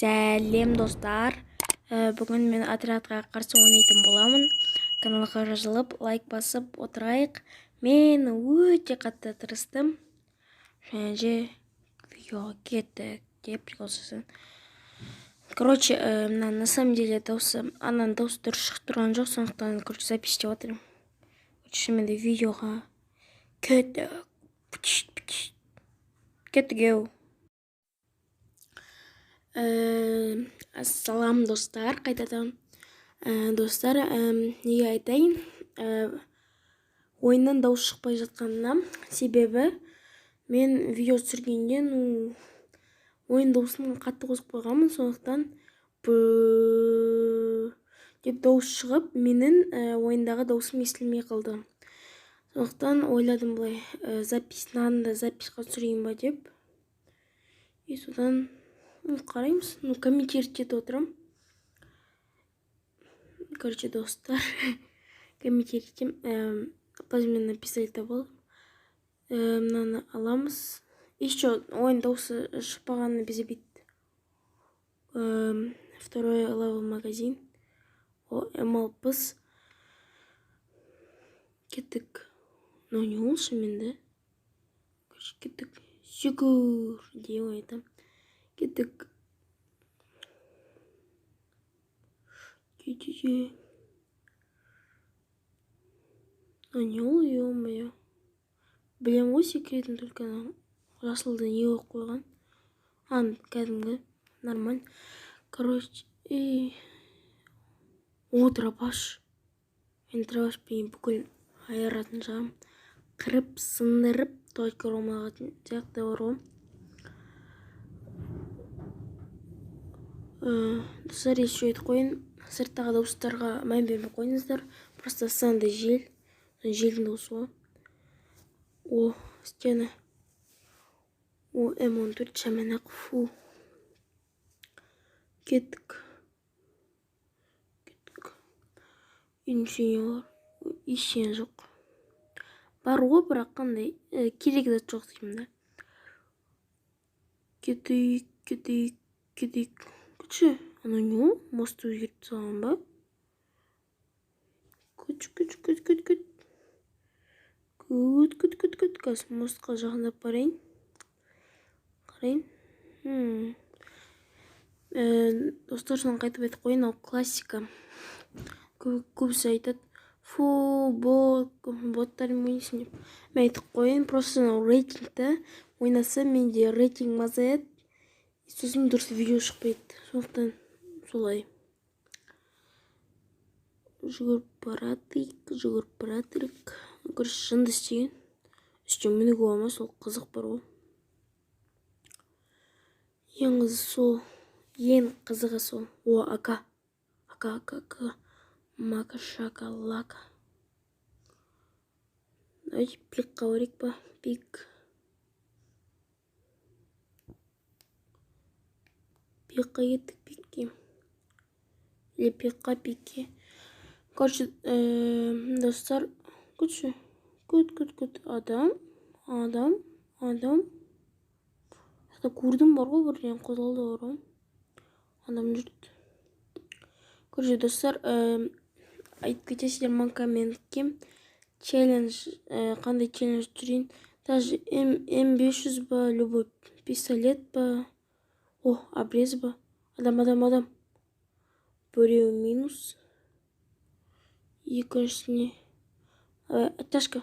Сәлем достар. Бүгін мен отрядқа қарсы ойнайтын боламын. Каналға жазылып, лайк басып отырайық. Мен өте қатты тырыстым. Және же видеоға кеттік деп приколсызын. Короче, на самом деле даусы дұрыс шығып тұрған жоқ, сондықтан запись деп отырмын. Шынымен видеоға кеттік. Кеттік. Ассалам достар, қайтадан. Достар, неге айтайын? Ойыннан дауыс шықпай жатқанына себебі мен видео түсіргенде ойын дауысын қатты қосып қойғанмын, сондықтан деп дауыс шығып, менің ойындағы дауысым естілмей қалды. Сондықтан ойладым бұлай, записьқа түсірейін ба деп. И содан қараймыз, комментировать етіп отырам. Короче, достар, комментировать етем. Плазменный пистолет табылып. Мынаны аламыз. Еще ойын дауысы шықпағаны бізде бит. Второй левел магазин. М60. Кеттік. Не ол шынымен. Кеттік. Сүгір деп айтам. Кеттік. Не ол, ё-моё. Білем ғой секретін, только жасылды не қойып қойған. Кәдімгі, нормально. Короче, дробаш. Мен дробашпен бүкіл айыратын жағым. Қырып, сындырып, только ромағатын сияқты бар ғой. Достар, еще айтып қойын. Сырттағы дауыстарға мән бермей қойыңыздар. Просто сценада желдің дауысы ғой. Стена. М14 шаманақ. Фу. Кеттік. Үйдің бар. Ешен жоқ. Бар ғой, бірақ қандай керек зат жоқ деймін да. Кетейік. Күтші, не ол? Мосты өзгеріп тастаған ба? Күт. Қазір мостқа жақындап барайын. Қарайын. Достар, соны қайтып айтып қойын, ол классика. Көбісі айтады, боттарым ойнайсың деп. Мен айтып қойын, просто рейтингті ойнаса, менде рейтинг мазаяды. Сосын дұрыс видео шықпайды. Сондықтан солай. Жүгіріп баратырық. Көріш, жынды істеген. Үстен мінігі болма, сол қызық бар ғой. Ең қызығы сол. Ака. Мака шакалака. Давайте пикқа барайық па? Пикқа кеттік, пикке. Или пикке. Короче, достар, күтші. Күт. Адам. Көрдім бар ғой, бірден қозғалды бар ғой. Адам жүрді. Короче, достар, айтып кетесіздер комментке. Челлендж, қандай челлендж жүрейін. Даже М500 ба, любой пистолет ба. Обрез ба. Адам. Біреу минус. Екіншісіне. Оттяжка.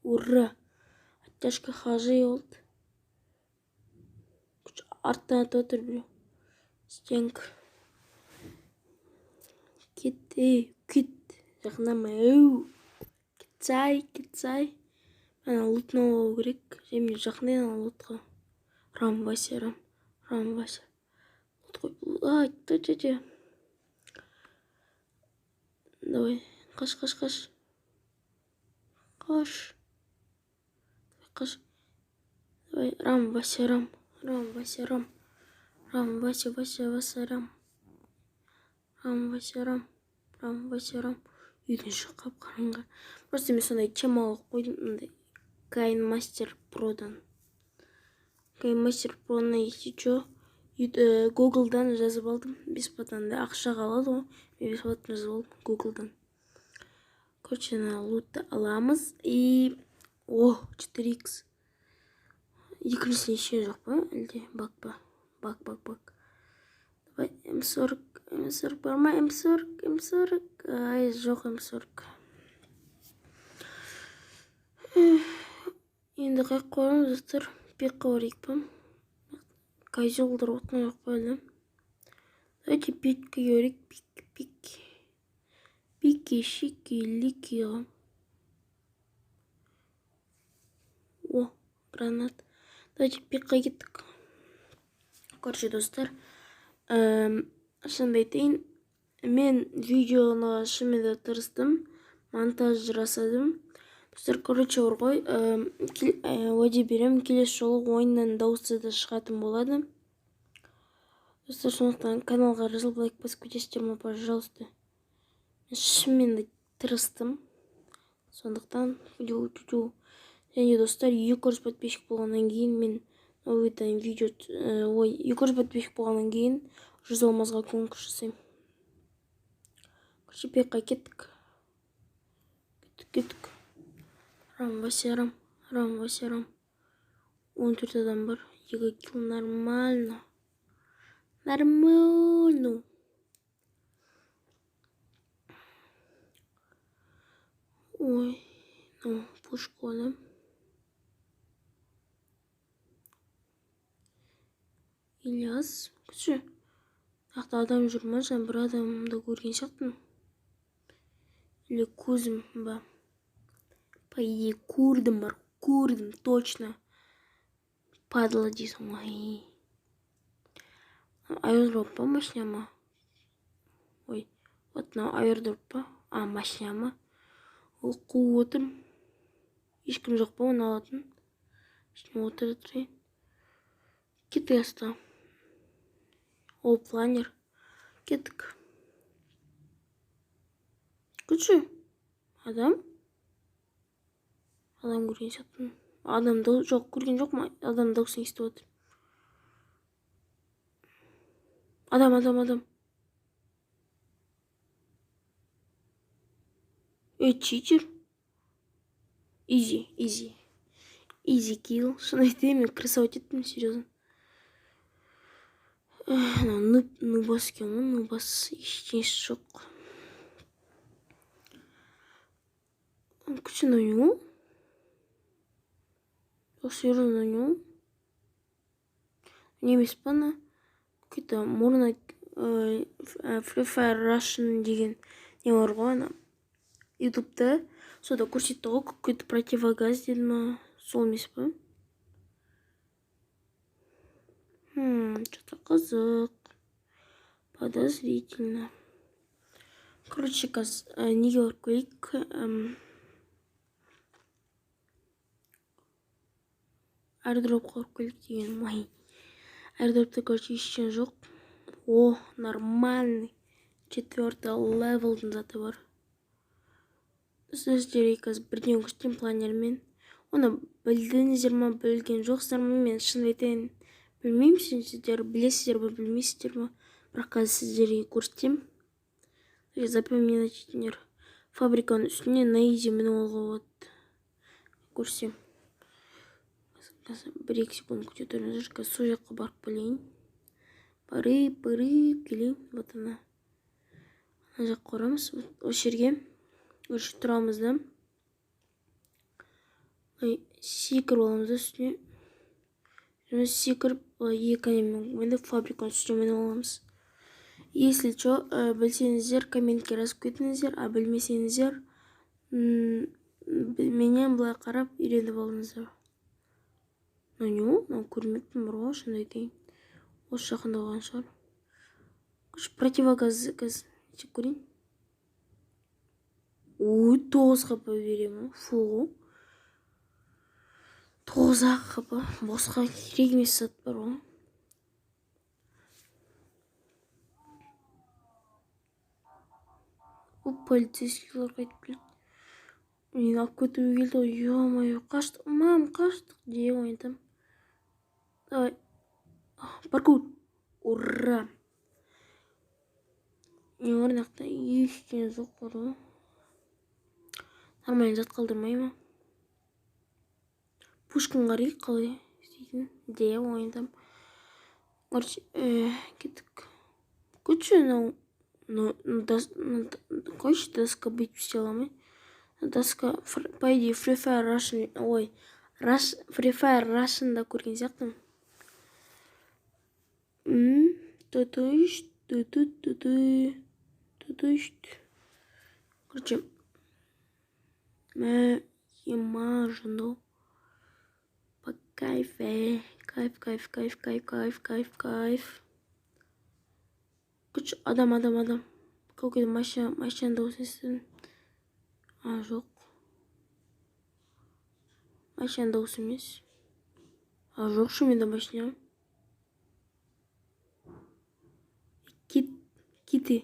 Ура. Оттяжка хажи олды. Арттан атып отыр біреу. Стенка. Кет. Жақындамай. Кетсай. Мен лутын алу керек. Және жақындайын ал лутқа. Рам, Вася. Лут қой. Давай. Қаш. Давай. Рам, Вася. Үйден шыққап қараңға. Просто мен сондай тема қойдым. Кайн Мастер Продан. Мастер Про'ны еще Google'дан жазып алдым. Бесплатно ақшаға алады ғой. Мен бесплатно жазып алдым Google'дан. Короче, лутты аламыз. И... О, 4х. Екіншісіне ше жоқ па? Әлде бак па? Бак. Давай, М40 бар ма? М40. Ай, жоқ М40. Енді қай қойым, достар? Пекқа барайық па? Кайзолдар отын жоқ па әлі? Давайте пикке көрейік. Пик. Пики, лики. О, гранат. Давайте пикқа кеттік. Короче, достар, шынымды айтайын, мен видеоны шынымен тырыстым, монтаж жасадым. Достар, короче, бар ғой, уәде берем, келесі жолы ойыннан дауысы да шығатын болады. Достар, сондықтан каналға жазылып лайк басып кетесіздер ме, пожалуйста. Мен шынымен тырыстым. Сондықтан және достар, 200 подписчик болғаннан кейін мен новыйдан видео 200 подписчик болғаннан кейін 100 алмазға конкурс жасаймын. Короче, пекқа кеттік. Рам Васярам. 14 адам бар. 2 килл нормально. Ой, пушку алам. Ильяс, күші. Ақта адам жүр ма? Жан бір адамды көрген сияқтымын. Или көзім ба? По идее, көрдім, точно. Падала дейсің ғой. Айырдроп па, машина ма? Ой, вот мынау айырдроп па? Машина ма? Ол қуып отырм. Ешкім жоқ па, оны алатын? Ешкім отыры тұрайын. Кеттік аста. Ол планер. Кеттік. Күші. Адам көрген сияқтымын. Адамды жоқ, көрген жоқ ма? Адам дауысын естіп отыр. Адам. Читер. Изи килл. Шын айтайын, мен красавать еттім, серьезно. Нубас кемін, нубас ештеңесі жоқ. Күші на него? Серьезно на него? Немес па на? Какой-то мұрна Free Fire Russian деген не бар ғой, ана ютубта сода көрсетті ғой, какой-то противогаз деді ма, сол емес па? Что-то қызық, подозрительно. Короче, неге барып келейік? Airdropқа барып келейік деген май. Airdropта, короче, ештен жоқ. О, нормальный. 4-й левелдің заты бар. Сіздерге қазір бірден көрсетем планермен. Оны білдіңіздер ма, білген жоқсыздар ма? Мен шын айтайын, білмеймін, сіздер білесіздер ма, білмейсіздер ма? Бірақ қазір сіздерге көрсетем. Запоминать етіңдер. Фабриканың үстіне на изи мініп алуға болады. Көрсетем. 1-2 секунд күте тұрыңыздар. Сол жаққа барып білейін. Барып келейін. Вот ана. Ана жаққа орамыз. Осы жерге. Көрші тұрамыз да. Секір боламыз да үстіне. Секір екінен фабриканың үстіне мініп аламыз. Если что, білсеңіздер, комментке жазып кетіңіздер, а білмесеңіздер, менен былай қарап үйреніп алыңыздар. Көрмеппін бар ғой, шынды айтайын. Осы жақында болған шығар. Противогаз көрейін. Ой, 9 хп беремін. Фу. 9 хп. Босқа керек емес зат бар ғой. Полицейскийлер қайтып келді. Мен алып кетуге келді ғой. Ё-моё, қаштық. Мам, қаштық. Де ойнатам. Давай. Паркур. Ура. Мен орнақта ештеңе жоқ қой. Нормально зат қалдырмай ма? Пушкин қарайық қалай істейтін. Идея ойындам. Короче, кеттік. Короче, короче, доска быть все ламай. Доска, по идее, Free Fire Russian, Free Fire Russian'да көрген сияқтымын. Короче, мажно. По кайфе. Кайф. Короче, адам. Какой-то машина дауыс естідім. Жоқ. Машина дауыс емес. Жоқ, шуменде машина. Киті.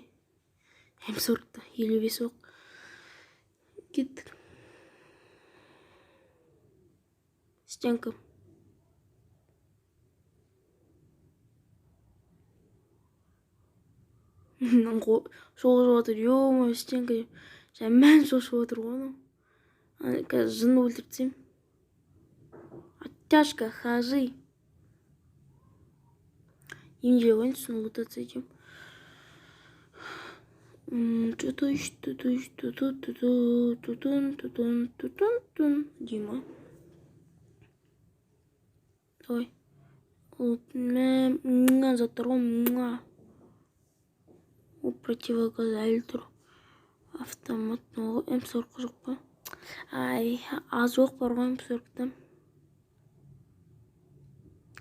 М40-та, 55 оқ. Кеттік. Стенка. Соғып жатыр, ё-мо, стенка. Жаман шошып отыр ғой. Қазір жын өлтіртсем. Оттяжка, хажи. Емдей қойын, соны лутаться етем. Дима. Давай. Заттар ғой. Противогаз әлдір. Автомат. М40 жоқ па? Ай, аз оқ бар ғой М40-та.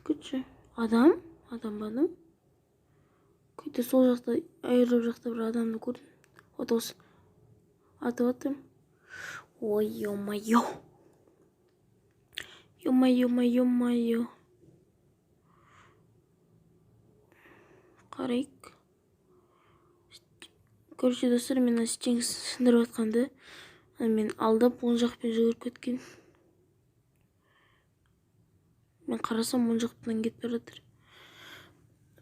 Күтші. Адам ба? Көйте сол жақта, айырып жақта бір адамды көрдім. Отыз. Атып аттым. Ой, ё-майо. Қарайық. Короче, достар, мен стенгі сындырып атқанды. Мен алдап, оң жақпен жүгіріп кеткен. Мен қарасам, оң жақтан кетіп баратыр.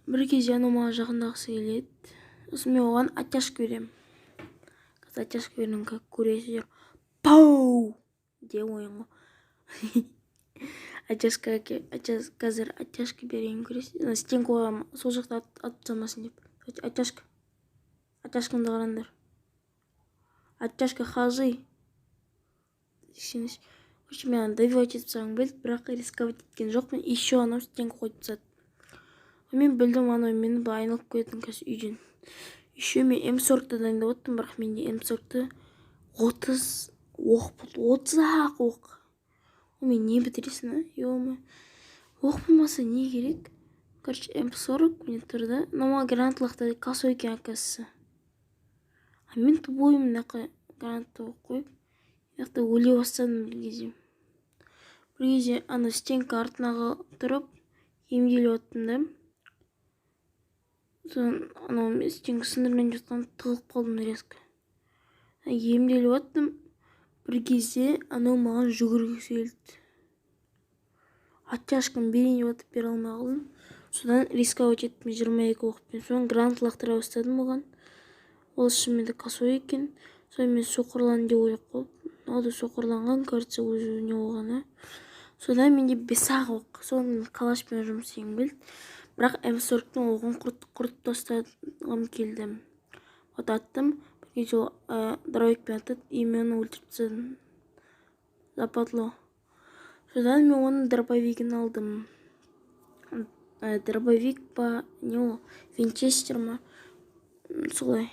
Бір кезде анау маған жақындағысы келеді. Сосын мен оған оттяжка берем. Қазір оттяжка берем, как көресіздер. Пау! Де ойын ғой. Қазір оттяжка берейін көресіздер. Стенка оған сол жақта атсамасын деп. Оттяжка. Оттяжкамды қараңдар. Оттяжка хажи. Короче, мен добивать етіп саған білді, бірақ рисковать еткен жоқпын. Еще анау стенка қойып тастады. Мен білдім, анау мені бұл айналып көйетін қазір үйден. Еще мен М40-та дайындап оттым, бірақ менде М40-та 30 оқ болды. 30-ақ оқ. Мен не бітіресін, ё-мо. Оқ болмаса не керек? Короче, М40 мен тұрды. Нама гранатылықта косой екен акасы. А мен тубойым нақа гранатты оқ қойып. Яқты өле бастадым бір кезде. Бір кезде ана стенка артынаға тұрып, емделіп оттым да. Содан анау стенка сындырмен жатқан тығылып қалдым резко. Емделіп оттым. Бір кезде анау маған жүгіргісі келді. Оттяжкам берейін деп атып бере алмай қалдым. Содан рисковать еттім 22 оқпен. Содан гранат лақтыра бастадым оған. Ол шынымен де косой екен. Содан мен соқырлан деп ойлап қалдым. Алды соқырланған, кажется, өзі не болған. Содан менде 5-ақ оқ. Содан калашпен жұмыс істегім келді. Бірақ М40-тың оғын құрт тастағым келді. Вот аттым. Бір кезде дробовикпен аттып, и мен оны өлтіріп тастадым. Западло. Содан мен оның дробовигін алдым. Дробовик па, не ол, Винчестер ма? Солай.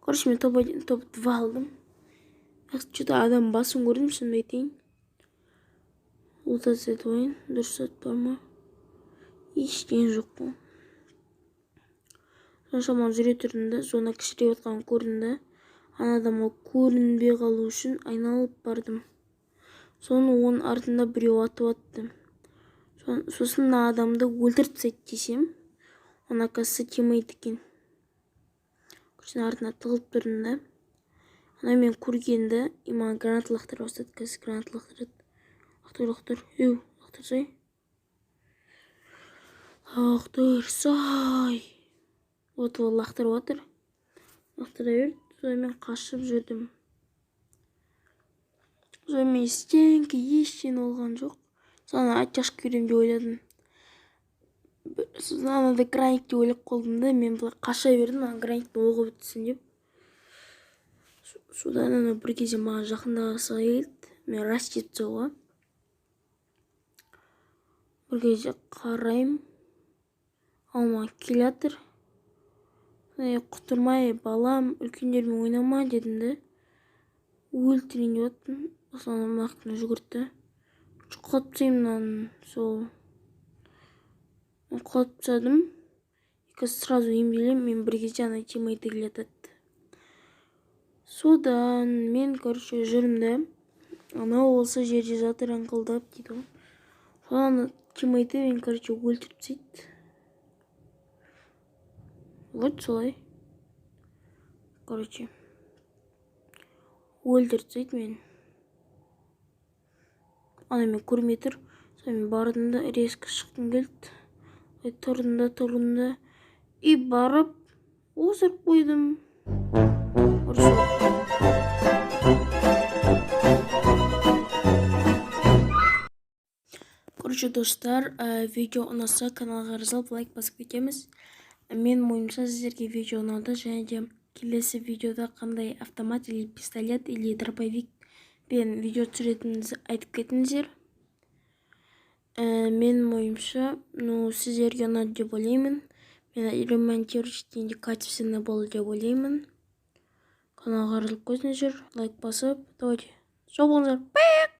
Короче, мен топ-2 алдым. Что-то адам басын көрдім, шынымды айтайын. Лутация етіп дұрыс зат бар ма? Ештеңе жоқ қой. Соншама жүре тұрдым да, зона кішірейіп отқан көрдім да. Ана адамға көрінбей қалу үшін айналып бардым. Соны оның артында біреу атып атты. Сосын адамды өлтіріп тастайды десем, оны акасы тимейді екен. Көрсен артына тығылып тұрдым да. Ана мен көргенді, и маған гранат лақтыра бастады. Қазір гранат лақтырады. Лақтыр. Лақтырсай. лақтырсай. Вот ол лақтырып отыр. Лақтыра берді. Содан мен қашып жүрдім. Содан мен ештеңе болған жоқ. Содан ачашып көрем деп ойладым. Сосын анада граникті ойлап қалдым да, мен былай қаша бердім, граниктің оғы бітсін деп. Содан ана бір кезде маған жақындағысы келді. Мен рас жетіп соға. Бір кезде қарайым. Ал маған келе жатыр. Құтырмай, балам, үлкендермен ойнама дедім де. Өлтірейін деп оттым. Сосын мақтына жүгіртті. Құлап тастаймын сол. Құлап тастадым. Сразу емделем, мен бір кезде ана тимейті келе жатады. Содан мен, жүрмін да. Анау болса жерде жатыр аңқылдап дейді ғой. Содан тимейті мен, өлтіріп тастайды. Вот солай. Өлтіріп тастайды мен. Ана мен көрмей тұр. Содан мен бардым да, резко шыққым келді. Тұрдым да. И барып, осырып қойдым. Достар, видео ұнаса каналға жазылып лайк басып кетеміз. Мен ойымша сіздерге видео ұнады, және де келесі видеода қандай автомат или пистолет или дробовик бен видео түсіретініңізді айтып кетіңіздер. Мен ойымша, сіздерге ұнады деп ойлаймын. Мен ремонтировщик дегенде качественно болды деп ойлаймын. Каналға жазылып қойсыңыздар, лайк басып, давайте, сау болыңыздар.